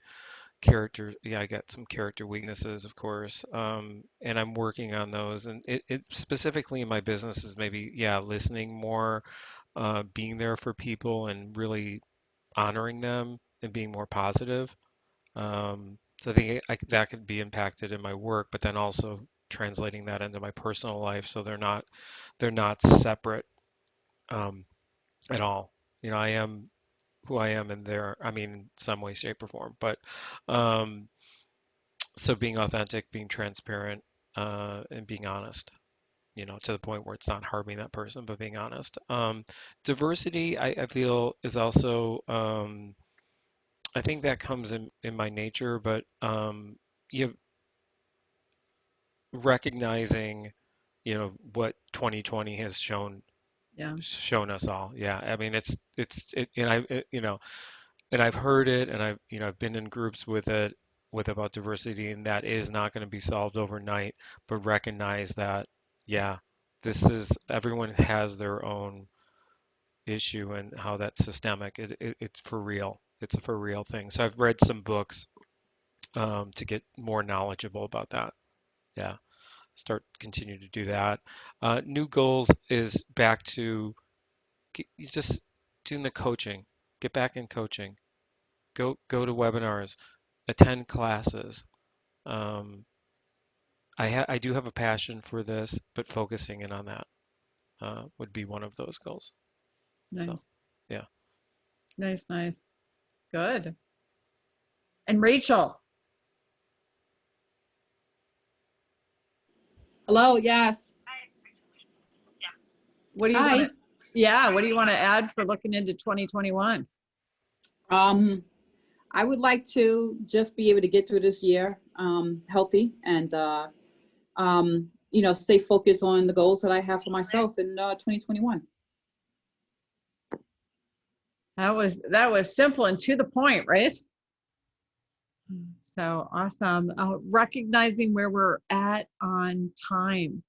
character, yeah, I got some character weaknesses, of course, and I'm working on those. And it specifically in my business is maybe, yeah, listening more, being there for people, and really honoring them and being more positive. So I think that could be impacted in my work, but then also translating that into my personal life, so they're not separate, um, at all. You know, I am who I am, and I mean, in some way, shape, or form, but. Um, So being authentic, being transparent, and being honest, you know, to the point where it's not harming that person, but being honest. Diversity, I feel, is also, I think that comes in my nature, but you recognizing, you know, what 2020 has Yeah. shown us all. Yeah, I mean, and you know, and I've heard it, and I've been in groups with about diversity, and that is not going to be solved overnight, but recognize that, yeah, everyone has their own issue, and how that's systemic. It's for real. It's a for real thing. So I've read some books, to get more knowledgeable about that. Yeah, continue to do that. New goals is back to just doing the coaching. get back in coaching, go to webinars, attend classes. I do have a passion for this, but focusing in on that would be one of those goals. So, Nice. yeah. Nice, nice. Good. And Rachel. Hello, yes. What do you Hi. want to, yeah, what do you want to add for looking into 2021? I would like to just be able to get through this year healthy and stay focused on the goals that I have for myself in 2021. That was simple and to the point, right? So awesome. Recognizing where we're at on time.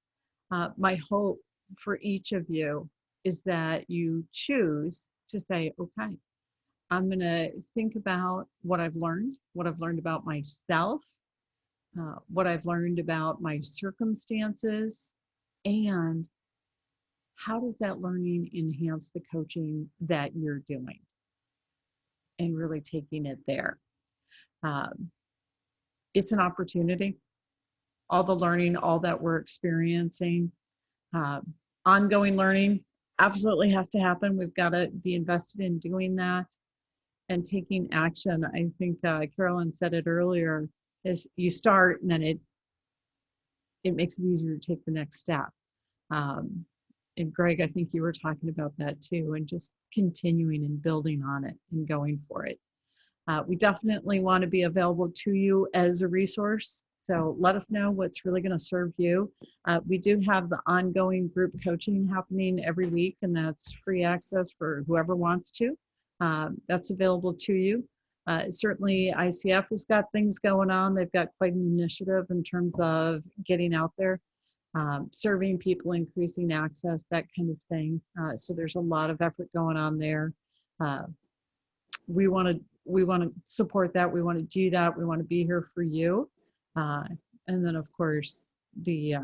My hope for each of you is that you choose to say, okay, I'm going to think about what I've learned about myself, what I've learned about my circumstances, and how does that learning enhance the coaching that you're doing, and really taking it there. It's an opportunity. All the learning, all that we're experiencing, ongoing learning absolutely has to happen. We've got to be invested in doing that and taking action. I think Carolyn said it earlier, is you start and then it makes it easier to take the next step. And Greg, I think you were talking about that too, and just continuing and building on it and going for it. We definitely want to be available to you as a resource. So let us know what's really going to serve you. We do have the ongoing group coaching happening every week, and that's free access for whoever wants to. That's available to you. Certainly ICF has got things going on. They've got quite an initiative in terms of getting out there, serving people, increasing access, that kind of thing. So there's a lot of effort going on there. We want to support that. We want to do that. We want to be here for you. And then of course the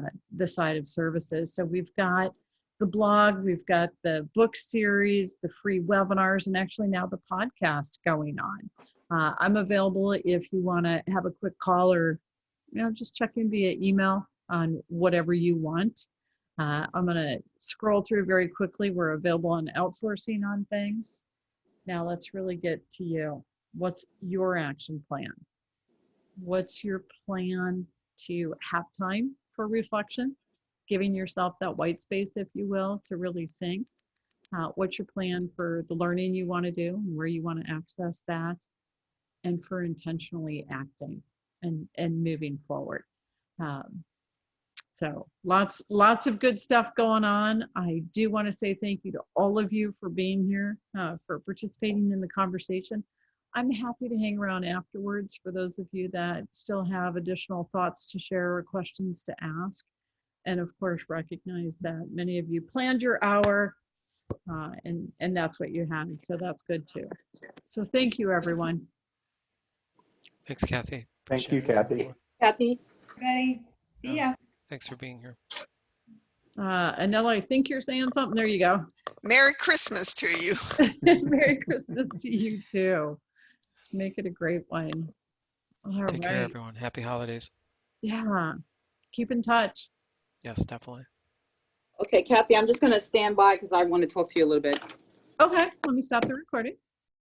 side of services. So we've got the blog, we've got the book series, the free webinars, and actually now the podcast going on. I'm available if you want to have a quick call or, just check in via email on whatever you want. I'm going to scroll through very quickly. We're available on outsourcing on things. Now let's really get to you. What's your action plan? What's your plan to have time for reflection, giving yourself that white space, if you will, to really think? What's your plan for the learning you want to do and where you want to access that, and for intentionally acting and moving forward? So lots of good stuff going on. I do want to say thank you to all of you for being here, for participating in the conversation. I'm happy to hang around afterwards for those of you that still have additional thoughts to share or questions to ask. And of course, recognize that many of you planned your hour, and that's what you had. So that's good too. So thank you, everyone. Thanks, Kathy. Thank you, Appreciate it. Kathy. Kathy. Ready? See ya. Thanks for being here. Anella, I think you're saying something. There you go. Merry Christmas to you. Merry Christmas to you too. Make it a great one. All Take care, right. everyone. Happy holidays. Yeah. Keep in touch. Yes, definitely. Okay, Kathy, I'm just going to stand by because I want to talk to you a little bit. Okay. Let me stop the recording.